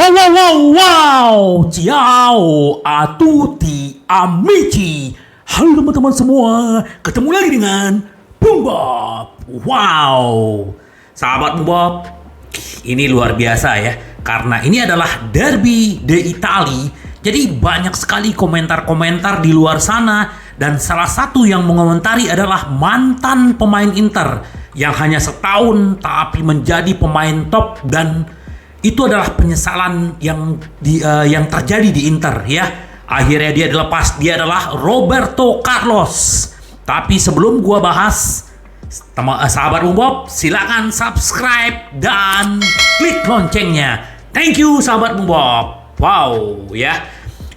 Wow, wow, wow, wow. Ciao a tutti amici. Halo teman-teman semua. Ketemu lagi dengan Bung Bob. Wow. Sahabat Bung Bob, ini luar biasa ya. Karena ini adalah Derby d'Italia. Jadi banyak sekali komentar-komentar di luar sana. Dan salah satu yang mengomentari adalah mantan pemain Inter yang hanya setahun tapi menjadi pemain top, dan itu adalah penyesalan yang terjadi di Inter ya. Akhirnya dia dilepas, dia adalah Roberto Carlos. Tapi sebelum gua bahas, sahabat Bung Bob, silakan subscribe dan klik loncengnya. Thank you sahabat Bung Bob. Wow ya.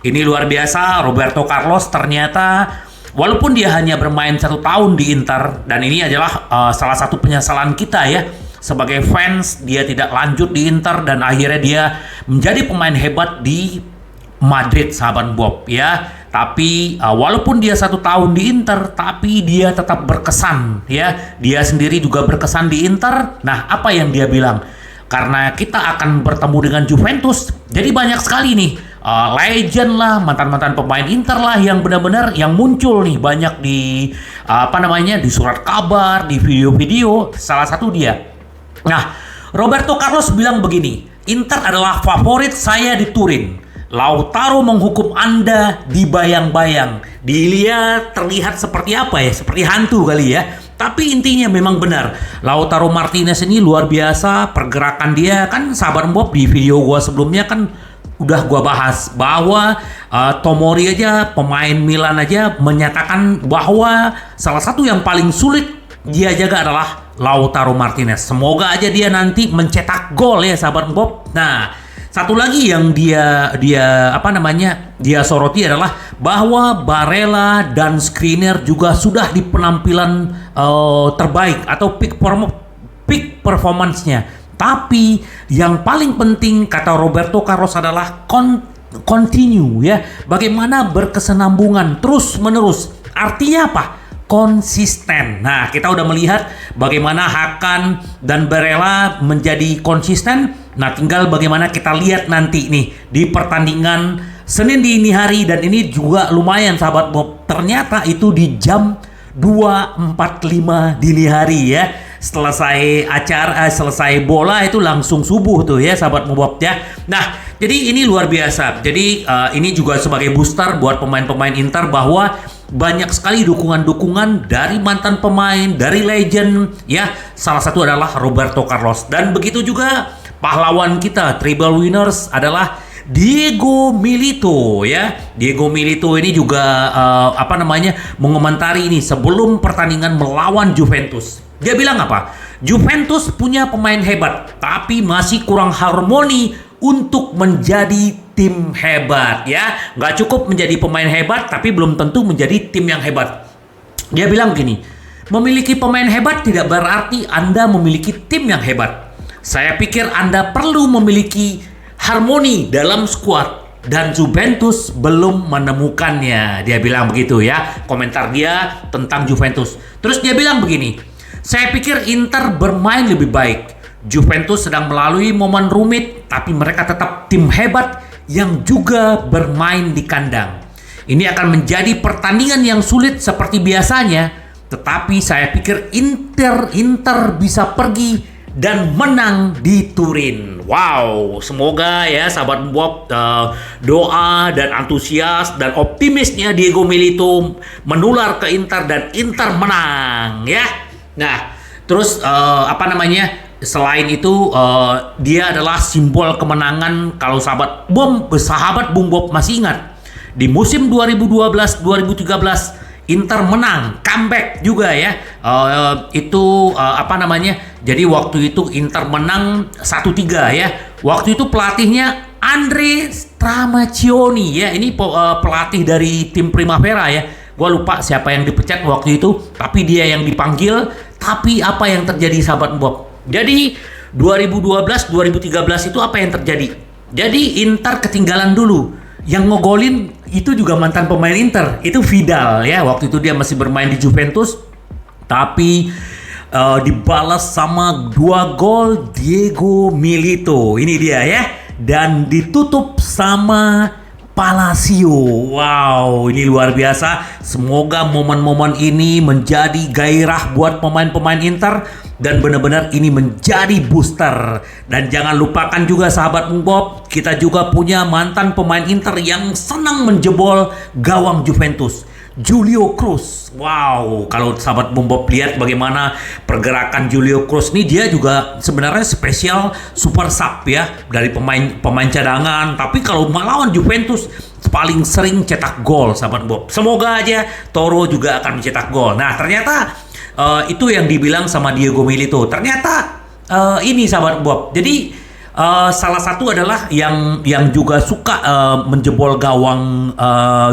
Ini luar biasa, Roberto Carlos ternyata walaupun dia hanya bermain 1 tahun di Inter, dan ini adalah salah satu penyesalan kita ya. Sebagai fans, dia tidak lanjut di Inter dan akhirnya dia menjadi pemain hebat di Madrid, sahabat Bob ya. Tapi walaupun dia 1 tahun di Inter, tapi dia tetap berkesan ya. Dia sendiri juga berkesan di Inter. Nah, apa yang dia bilang? Karena kita akan bertemu dengan Juventus, jadi banyak sekali nih legend lah, mantan-mantan pemain Inter lah yang benar-benar yang muncul nih banyak di di surat kabar, di video-video. Salah satu dia. Nah, Roberto Carlos bilang begini, Inter adalah favorit saya di Turin. Lautaro menghukum Anda di bayang-bayang. Dilihat terlihat seperti apa ya? Seperti hantu kali ya. Tapi intinya memang benar. Lautaro Martinez ini luar biasa. Pergerakan dia kan, sahabat Bob, di video gua sebelumnya kan udah gua bahas bahwa Tomori aja, pemain Milan aja menyatakan bahwa salah satu yang paling sulit dia jaga adalah Lautaro Martinez. Semoga aja dia nanti mencetak gol ya sahabat Bob. Nah, satu lagi yang dia soroti adalah bahwa Barella dan Skriniar juga sudah di penampilan terbaik atau peak performance-nya. Tapi yang paling penting kata Roberto Carlos adalah continue ya. Bagaimana berkesinambungan terus menerus. Artinya apa? Konsisten. Nah, kita udah melihat bagaimana Hakan dan Barella menjadi konsisten. Nah, tinggal bagaimana kita lihat nanti nih di pertandingan Senin dini hari, dan ini juga lumayan sahabat Bob. Ternyata itu di jam 2.45 dini hari ya. Selesai bola itu langsung subuh tuh ya sahabat Bob ya. Nah, jadi ini luar biasa. Jadi ini juga sebagai booster buat pemain-pemain Inter bahwa banyak sekali dukungan-dukungan dari mantan pemain, dari legend ya. Salah satu adalah Roberto Carlos, dan begitu juga pahlawan kita treble winners adalah Diego Milito ya. Diego Milito ini juga mengomentari ini sebelum pertandingan melawan Juventus. Dia bilang apa? Juventus punya pemain hebat, tapi masih kurang harmoni untuk menjadi tim hebat ya. Nggak cukup menjadi pemain hebat, tapi belum tentu menjadi tim yang hebat. Dia bilang gini, memiliki pemain hebat tidak berarti Anda memiliki tim yang hebat. Saya pikir Anda perlu memiliki harmoni dalam skuad, dan Juventus belum menemukannya. Dia bilang begitu ya, komentar dia tentang Juventus. Terus dia bilang begini, saya pikir Inter bermain lebih baik. Juventus sedang melalui momen rumit, tapi mereka tetap tim hebat yang juga bermain di kandang. Ini akan menjadi pertandingan yang sulit seperti biasanya, tetapi saya pikir Inter bisa pergi dan menang di Turin. Wow, semoga ya sahabat Bob, doa dan antusias dan optimisnya Diego Milito menular ke Inter dan Inter menang ya. Nah, terus selain itu dia adalah simbol kemenangan. Kalau sahabat Bung Bob masih ingat, di musim 2012-2013 Inter menang, comeback juga ya. Jadi waktu itu Inter menang 1-3 ya. Waktu itu pelatihnya Andre Stramaccioni ya. Ini pelatih dari tim Primavera ya. Gua lupa siapa yang dipecat waktu itu, tapi dia yang dipanggil. Tapi apa yang terjadi sahabat Bob? Jadi 2012-2013 itu apa yang terjadi? Jadi Inter ketinggalan dulu. Yang ngegolin itu juga mantan pemain Inter, itu Vidal ya. Waktu itu dia masih bermain di Juventus, tapi dibalas sama 2 gol Diego Milito. Ini dia ya. dan ditutup sama Palacio. Wow, ini luar biasa. Semoga momen-momen ini menjadi gairah buat pemain-pemain Inter dan benar-benar ini menjadi booster. Dan jangan lupakan juga sahabat Bob, kita juga punya mantan pemain Inter yang senang menjebol gawang Juventus, Julio Cruz. Wow, kalau sahabat Bob lihat bagaimana pergerakan Julio Cruz ini, dia juga sebenarnya spesial super sub ya, dari pemain cadangan, tapi kalau melawan Juventus paling sering cetak gol sahabat Bob. Semoga aja Toro juga akan mencetak gol. Nah, ternyata itu yang dibilang sama Diego Milito. Ternyata ini sahabat Bob. Jadi salah satu adalah yang juga suka menjebol gawang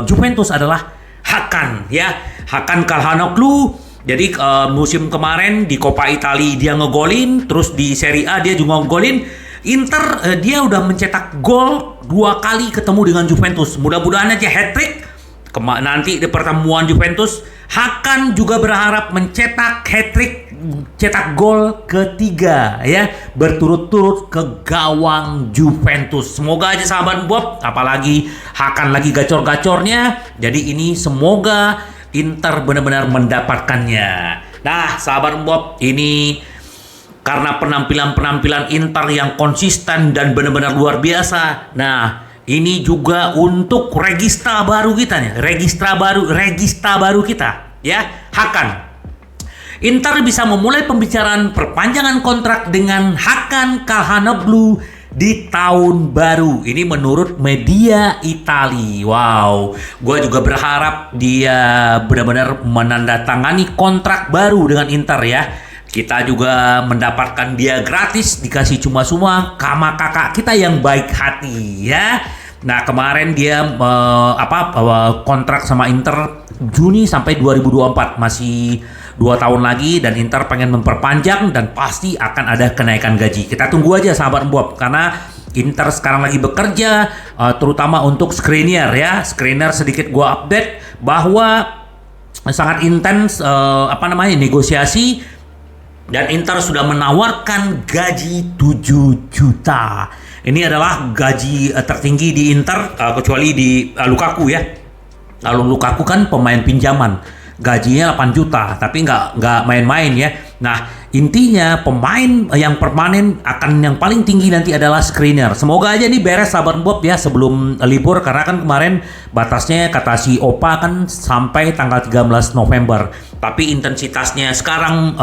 Juventus adalah Hakan ya, Hakan Calhanoglu. Jadi musim kemarin di Coppa Italia dia ngegolin, terus di Serie A dia juga ngegolin. Inter dia udah mencetak gol 2 kali ketemu dengan Juventus. Mudah-mudahan aja hat-trick nanti di pertemuan Juventus. Hakan juga berharap mencetak hat-trick, cetak gol ketiga ya, berturut-turut ke gawang Juventus. Semoga aja sahabat Bob, apalagi Hakan lagi gacor-gacornya. Jadi ini semoga Inter benar-benar mendapatkannya. Nah, sahabat Bob, ini karena penampilan Inter yang konsisten dan benar-benar luar biasa. Nah, ini juga untuk regista baru kita nih, regista baru kita ya, Hakan. Inter bisa memulai pembicaraan perpanjangan kontrak dengan Hakan Calhanoglu di tahun baru. Ini menurut media Italia. Wow, gue juga berharap dia benar-benar menandatangani kontrak baru dengan Inter ya. Kita juga mendapatkan dia gratis, dikasih cuma-cuma sama kakak kita yang baik hati ya. Nah, kemarin dia kontrak sama Inter Juni sampai 2024, masih 2 tahun lagi, dan Inter pengen memperpanjang dan pasti akan ada kenaikan gaji. Kita tunggu aja sahabat Bob, karena Inter sekarang lagi bekerja terutama untuk Skriniar ya. Skriniar sedikit gua update bahwa sangat intens negosiasi, dan Inter sudah menawarkan gaji 7 juta. Ini adalah gaji tertinggi di Inter, kecuali di Lukaku ya. Lalu Lukaku kan pemain pinjaman, gajinya 8 juta, tapi nggak main-main ya. Nah, intinya pemain yang permanen akan yang paling tinggi nanti adalah Skriniar. Semoga aja ini beres sahabat Bob ya sebelum libur, karena kan kemarin batasnya kata si Opa kan sampai tanggal 13 November. Tapi intensitasnya sekarang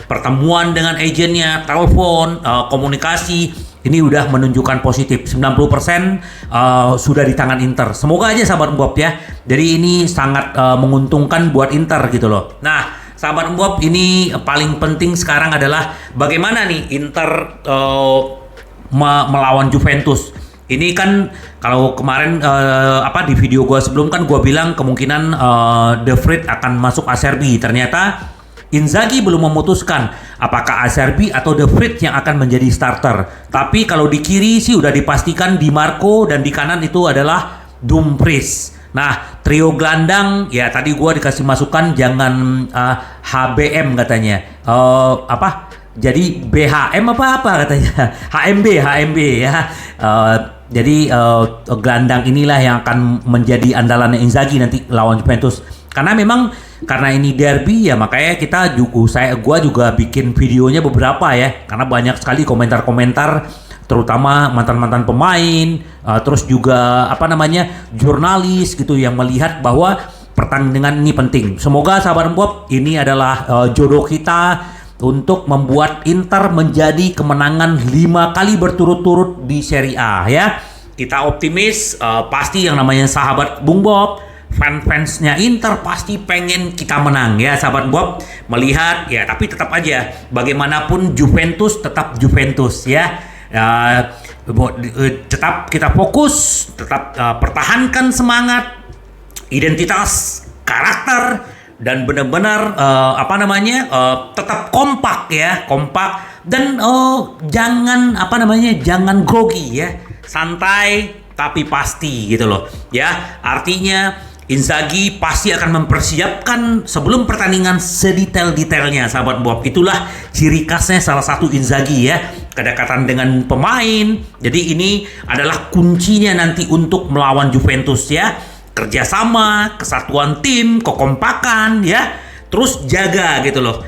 pertemuan dengan agennya, telepon, komunikasi ini udah menunjukkan positif. 90% sudah di tangan Inter. Semoga aja sahabat Bob ya. Jadi ini sangat menguntungkan buat Inter gitu loh. Nah, sahabat Bob, ini paling penting sekarang adalah bagaimana nih Inter melawan Juventus. Ini kan kalau kemarin di video gua sebelum kan gua bilang kemungkinan De Vrij akan masuk Acerbi. Ternyata Inzaghi belum memutuskan apakah Acerbi atau De Vrij yang akan menjadi starter. Tapi kalau di kiri sih udah dipastikan Di Marco, dan di kanan itu adalah Dumfries. Nah, trio gelandang ya tadi gua dikasih masukan jangan HBM katanya. Jadi BHM apa katanya. HMB ya. Jadi gelandang inilah yang akan menjadi andalannya Inzaghi nanti lawan Juventus. Karena memang karena ini derby ya, makanya gua juga bikin videonya beberapa ya, karena banyak sekali komentar-komentar terutama mantan-mantan pemain, terus juga jurnalis gitu yang melihat bahwa pertandingan ini penting. Semoga sahabat Bob ini adalah jodoh kita untuk membuat Inter menjadi kemenangan 5 kali berturut-turut di Serie A ya. Kita optimis, pasti yang namanya sahabat Bung Bob, fans-fansnya Inter pasti pengen kita menang ya sahabat Bob. Melihat ya, tapi tetap aja bagaimanapun Juventus tetap Juventus ya. Tetap kita fokus, tetap pertahankan semangat, identitas, karakter, dan benar-benar tetap kompak dan jangan grogi ya, santai tapi pasti gitu loh ya. Artinya Inzaghi pasti akan mempersiapkan sebelum pertandingan sedetail-detailnya, sahabat Bob. Itulah ciri khasnya salah satu Inzaghi ya, kedekatan dengan pemain. Jadi ini adalah kuncinya nanti untuk melawan Juventus ya. Kerjasama, kesatuan tim, kekompakan ya. Terus jaga gitu loh,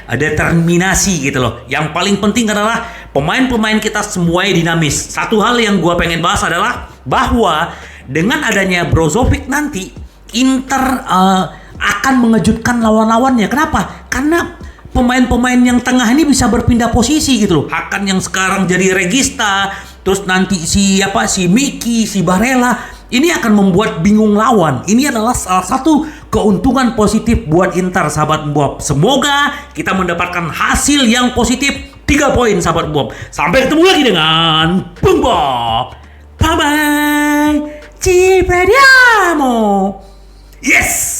determinasi gitu loh. Yang paling penting adalah pemain-pemain kita semuanya dinamis. Satu hal yang gue pengen bahas adalah bahwa dengan adanya Brozovic nanti, Inter akan mengejutkan lawan-lawannya. Kenapa? Karena pemain-pemain yang tengah ini bisa berpindah posisi gitu loh. Hakan yang sekarang jadi regista, terus nanti si Miki, si Barella, ini akan membuat bingung lawan. Ini adalah salah satu keuntungan positif buat Inter, sahabat Bob. Semoga kita mendapatkan hasil yang positif. 3 poin, sahabat Bob. Sampai ketemu lagi dengan Bung Bob. Bye-bye. Ci vediamo! Yes!